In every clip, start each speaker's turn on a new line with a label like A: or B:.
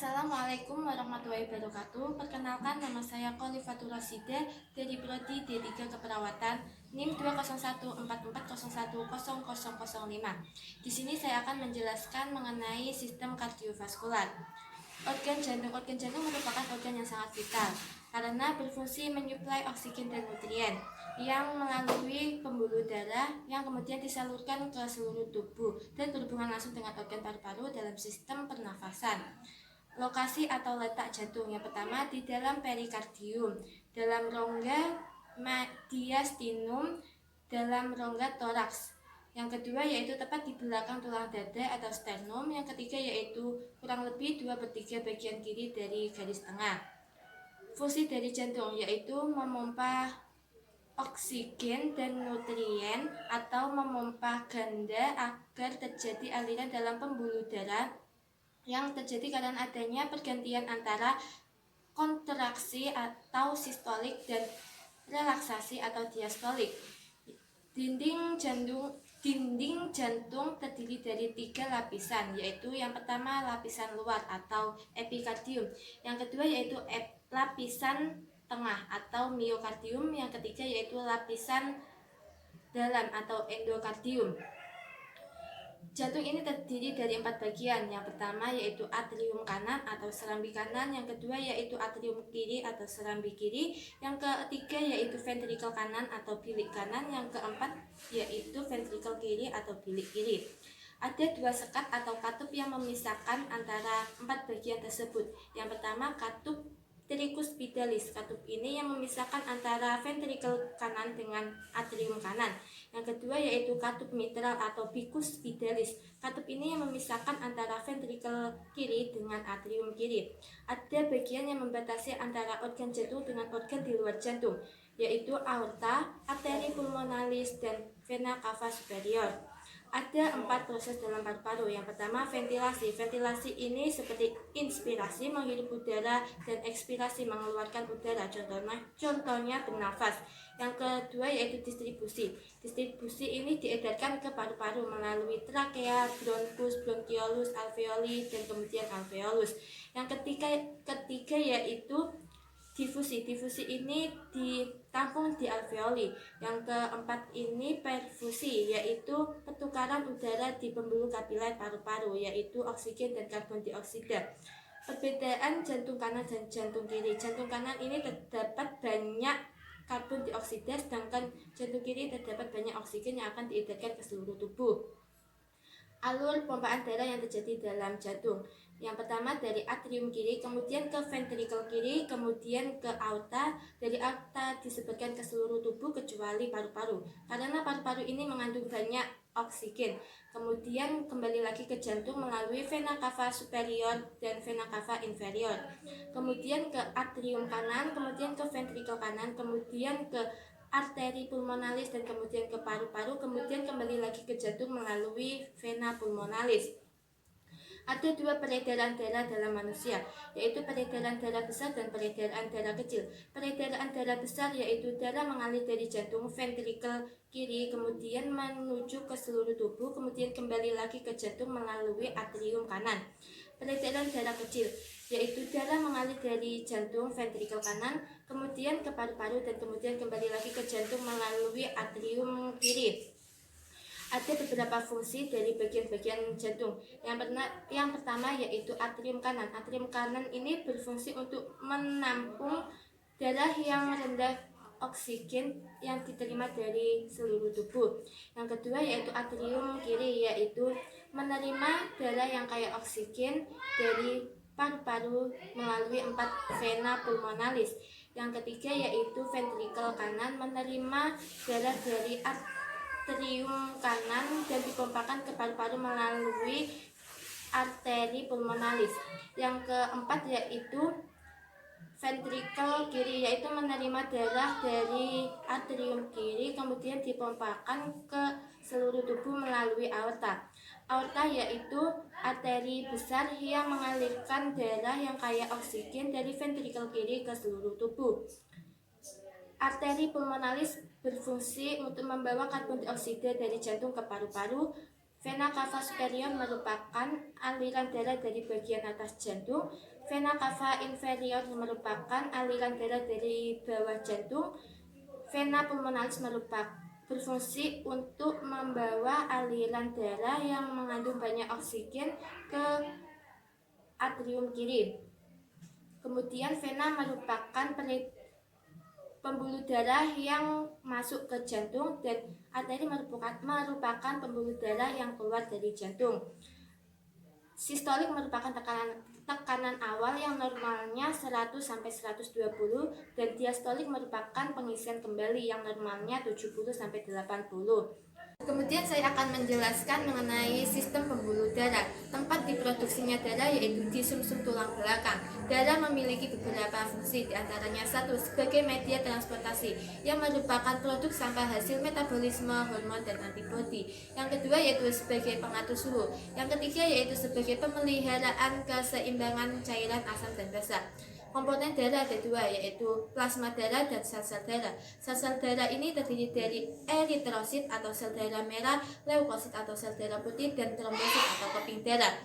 A: Assalamualaikum warahmatullahi wabarakatuh. Perkenalkan, nama saya Khalifatul Rasida dari Prodi D3 Keperawatan NIM 20144010005. Di sini saya akan menjelaskan mengenai sistem kardiovaskular. Organ jantung merupakan organ yang sangat vital karena berfungsi menyuplai oksigen dan nutrien yang melalui pembuluh darah yang kemudian disalurkan ke seluruh tubuh dan berhubungan langsung dengan organ paru-paru dalam sistem pernafasan. Lokasi atau letak jantung yang pertama di dalam perikardium, dalam rongga mediastinum, dalam rongga toraks. Yang kedua yaitu tepat di belakang tulang dada atau sternum. Yang ketiga yaitu kurang lebih 2/3 bagian kiri dari garis tengah. Fungsi dari jantung yaitu memompa oksigen dan nutrien atau memompa ganda agar terjadi aliran dalam pembuluh darah yang terjadi karena adanya pergantian antara kontraksi atau sistolik dan relaksasi atau diastolik. Dinding jantung terdiri dari 3 lapisan, yaitu yang pertama lapisan luar atau epikardium, yang kedua yaitu lapisan tengah atau miokardium, yang ketiga yaitu lapisan dalam atau endokardium. Jantung ini terdiri dari 4 bagian. Yang pertama yaitu atrium kanan atau serambi kanan, yang kedua yaitu atrium kiri atau serambi kiri, yang ketiga yaitu ventrikel kanan atau bilik kanan, yang keempat yaitu ventrikel kiri atau bilik kiri. Ada 2 sekat atau katup yang memisahkan antara 4 bagian tersebut. Yang pertama katup tricuspidalis. Katup ini yang memisahkan antara ventrikel kanan dengan atrium kanan. Yang kedua yaitu katup mitral atau bicuspidalis. Katup ini yang memisahkan antara ventrikel kiri dengan atrium kiri. Ada bagian yang membatasi antara organ jantung dengan organ di luar jantung, yaitu aorta, arteri pulmonalis, dan vena cava superior. Ada 4 proses dalam paru-paru. Yang pertama ventilasi. Ventilasi ini seperti inspirasi menghirup udara dan ekspirasi mengeluarkan udara. Contohnya bernafas. Yang kedua yaitu distribusi. Distribusi ini diedarkan ke paru-paru melalui trakea, bronkus, bronkiolus, alveoli, dan kemudian alveolus. Yang ketiga yaitu difusi. Difusi ini ditampung di alveoli. Yang keempat ini perfusi, yaitu pertukaran udara di pembuluh kapiler paru-paru, yaitu oksigen dan karbon dioksida. Perbedaan jantung kanan dan jantung kiri. Jantung kanan ini terdapat banyak karbon dioksida, sedangkan jantung kiri terdapat banyak oksigen yang akan diedarkan ke seluruh tubuh. Alur pompaan darah yang terjadi dalam jantung. Yang pertama dari atrium kiri, kemudian ke ventrikel kiri, kemudian ke aorta. Dari aorta disebarkan ke seluruh tubuh kecuali paru-paru, karena paru-paru ini mengandung banyak oksigen. Kemudian kembali lagi ke jantung melalui vena cava superior dan vena cava inferior. Kemudian ke atrium kanan, kemudian ke ventrikel kanan, kemudian ke arteri pulmonalis, dan kemudian ke paru-paru, kemudian kembali lagi ke jantung melalui vena pulmonalis. Ada 2 peredaran darah dalam manusia, yaitu peredaran darah besar dan peredaran darah kecil. Peredaran darah besar yaitu darah mengalir dari jantung ventrikel kiri, kemudian menuju ke seluruh tubuh, kemudian kembali lagi ke jantung melalui atrium kanan. Peredaran darah kecil yaitu darah mengalir dari jantung ventrikel kanan, kemudian ke paru-paru, dan kemudian kembali lagi ke jantung melalui atrium kiri. Ada beberapa fungsi dari bagian-bagian jantung. Yang pertama yaitu atrium kanan. Atrium kanan ini berfungsi untuk menampung darah yang rendah oksigen yang diterima dari seluruh tubuh. Yang kedua yaitu atrium kiri, yaitu menerima darah yang kaya oksigen dari paru-paru melalui 4 vena pulmonalis. Yang ketiga yaitu ventrikel kanan, menerima darah dari atrium kanan dan dipompakan ke paru-paru melalui arteri pulmonalis. Yang keempat yaitu ventrikel kiri, yaitu menerima darah dari atrium kiri kemudian dipompakan ke seluruh tubuh melalui aorta. Aorta yaitu arteri besar yang mengalirkan darah yang kaya oksigen dari ventrikel kiri ke seluruh tubuh. Arteri pulmonalis berfungsi untuk membawa karbon dioksida dari jantung ke paru-paru. Vena cava superior merupakan aliran darah dari bagian atas jantung. Vena cava inferior merupakan aliran darah dari bawah jantung. Vena pulmonalis berfungsi untuk membawa aliran darah yang mengandung banyak oksigen ke atrium kiri. Kemudian vena merupakan pembuluh darah yang masuk ke jantung, dan arteri merupakan pembuluh darah yang keluar dari jantung. Sistolik merupakan tekanan awal yang normalnya 100 sampai 120, dan diastolik merupakan pengisian kembali yang normalnya 70 sampai 80. Kemudian saya akan menjelaskan mengenai sistem pembuluh darah. Tempat diproduksinya darah yaitu di sumsum tulang belakang. Darah memiliki beberapa fungsi, diantaranya satu, sebagai media transportasi yang merupakan produk sampah hasil metabolisme hormon dan antibodi. Yang kedua yaitu sebagai pengatur suhu. Yang ketiga yaitu sebagai pemeliharaan keseimbangan cairan asam dan basa. Komponen darah ada dua, yaitu plasma darah dan sel-sel darah. Sel-sel darah ini terdiri dari eritrosit atau sel darah merah, leukosit atau sel darah putih, dan trombosit atau keping darah.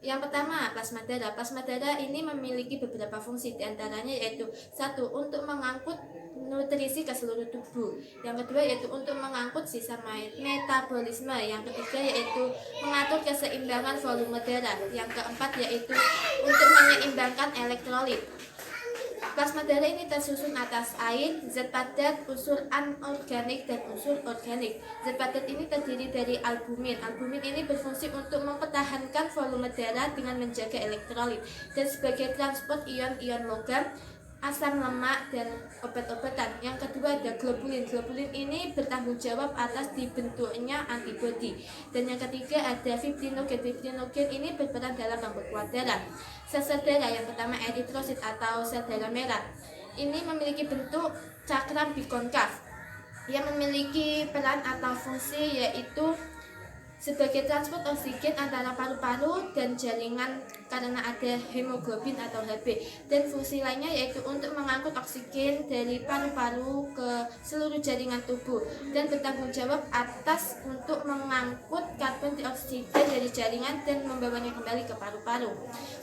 A: Yang pertama, plasma darah. Plasma darah ini memiliki beberapa fungsi, diantaranya yaitu satu, untuk mengangkut nutrisi ke seluruh tubuh. Yang kedua yaitu untuk mengangkut sisa metabolisme. Yang ketiga yaitu mengatur keseimbangan volume darah. Yang keempat yaitu untuk menyeimbangkan elektrolit. Plasma darah ini tersusun atas air, zat padat, unsur anorganik, dan unsur organik. Zat padat ini terdiri dari albumin. Albumin ini berfungsi untuk mempertahankan volume darah dengan menjaga elektrolit, dan sebagai transport ion-ion logam, asam lemak, dan obat-obatan. Yang kedua ada globulin. Globulin ini bertanggung jawab atas dibentuknya antibodi. Dan yang ketiga ada fibrinogen. Fibrinogen ini berperan dalam memperkuat darah. Sel-sel darah yang pertama eritrosit atau sel darah merah. Ini memiliki bentuk cakram bikonkav yang memiliki peran atau fungsi yaitu sebagai transport oksigen antara paru-paru dan jaringan karena ada hemoglobin atau Hb, dan fungsi lainnya yaitu untuk mengangkut oksigen dari paru-paru ke seluruh jaringan tubuh dan bertanggung jawab atas untuk mengangkut karbon dioksida dari jaringan dan membawanya kembali ke paru-paru.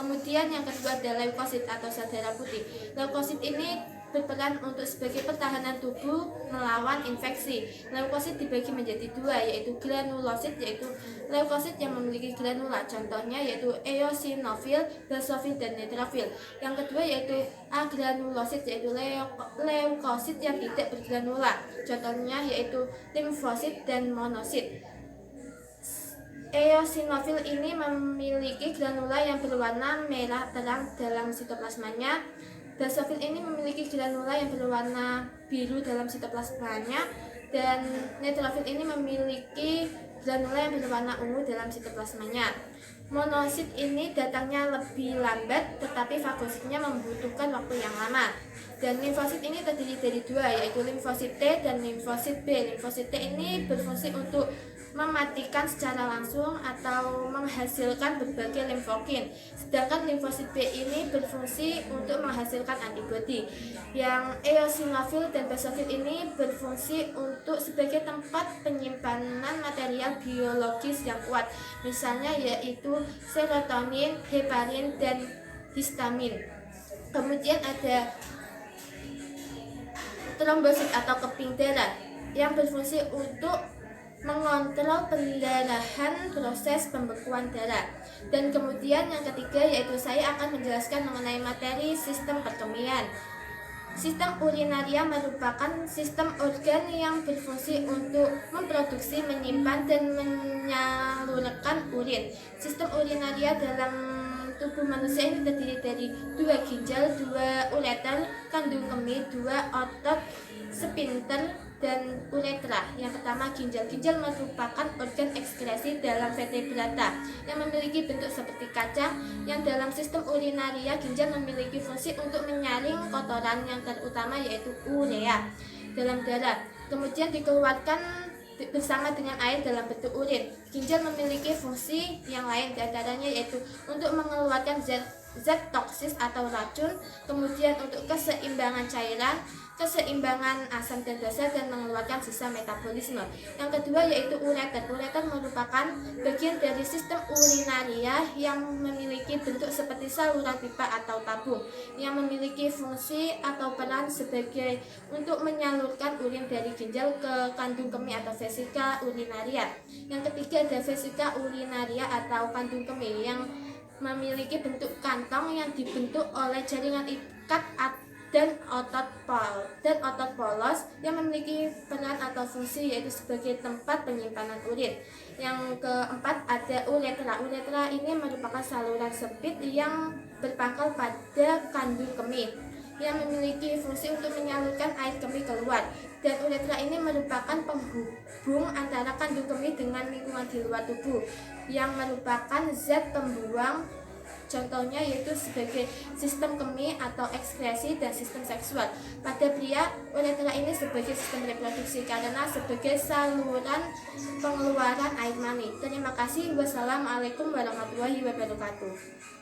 A: Kemudian yang kedua ada leukosit atau sel darah putih. Leukosit ini berperan untuk sebagai pertahanan tubuh melawan infeksi. Leukosit dibagi menjadi dua, yaitu granulosit, yaitu leukosit yang memiliki granula. Contohnya yaitu eosinofil, basofil, dan neutrofil. Yang kedua yaitu agranulosit, yaitu leukosit yang tidak bergranula. Contohnya yaitu limfosit dan monosit. Eosinofil ini memiliki granula yang berwarna merah terang dalam sitoplasmanya. Basofil ini memiliki granula yang berwarna biru dalam sitoplasmanya, dan neutrofil ini memiliki granula yang berwarna ungu dalam sitoplasmanya. Monosit ini datangnya lebih lambat, tetapi fagositnya membutuhkan waktu yang lama. Dan limfosit ini terdiri dari dua, yaitu limfosit T dan limfosit B. Limfosit T ini berfungsi untuk mematikan secara langsung atau menghasilkan berbagai limfokin, sedangkan limfosit B ini berfungsi untuk menghasilkan antibodi. Yang eosinofil dan basofil ini berfungsi untuk sebagai tempat penyimpanan material biologis yang kuat, misalnya yaitu serotonin, heparin, dan histamin. Kemudian ada trombosit atau keping darah yang berfungsi untuk mengontrol pendarahan proses pembekuan darah. Dan kemudian yang ketiga yaitu saya akan menjelaskan mengenai materi sistem perkemian. Sistem urinaria merupakan sistem organ yang berfungsi untuk memproduksi, menyimpan, dan menyalurkan urin. Sistem urinaria dalam tubuh manusia ini terdiri dari 2 ginjal, 2 ureter, kandung kemih, 2 otot, sphincter, dan uretra. Yang pertama ginjal. Ginjal merupakan organ ekskresi dalam vertebrata yang memiliki bentuk seperti kaca, yang dalam sistem urinaria ginjal memiliki fungsi untuk menyaring kotoran yang terutama yaitu urea dalam darah, kemudian dikeluarkan bersama dengan air dalam bentuk urin. Ginjal memiliki fungsi yang lain, diantaranya yaitu untuk mengeluarkan zat zat toksis atau racun, kemudian untuk keseimbangan cairan, keseimbangan asam dan basa, dan mengeluarkan sisa metabolisme. Yang kedua yaitu ureter. Ureter merupakan bagian dari sistem urinaria yang memiliki bentuk seperti saluran pipa atau tabung, yang memiliki fungsi atau peran sebagai untuk menyalurkan urin dari ginjal ke kandung kemih atau vesika urinaria. Yang ketiga ada vesika urinaria atau kandung kemih yang memiliki bentuk kantong yang dibentuk oleh jaringan ikat dan otot polos yang memiliki peran atau fungsi yaitu sebagai tempat penyimpanan urin. Yang keempat ada uretra. Uretra ini merupakan saluran sempit yang berpangkal pada kandung kemih yang memiliki fungsi untuk menyalurkan air kemih keluar. Dan uretra ini merupakan penghubung antara kandung kemih dengan lingkungan di luar tubuh yang merupakan zat pembuang. Contohnya yaitu sebagai sistem kemih atau ekskresi dan sistem seksual. Pada pria, uretra ini sebagai sistem reproduksi karena sebagai saluran pengeluaran air mani. Terima kasih. Wassalamualaikum warahmatullahi wabarakatuh.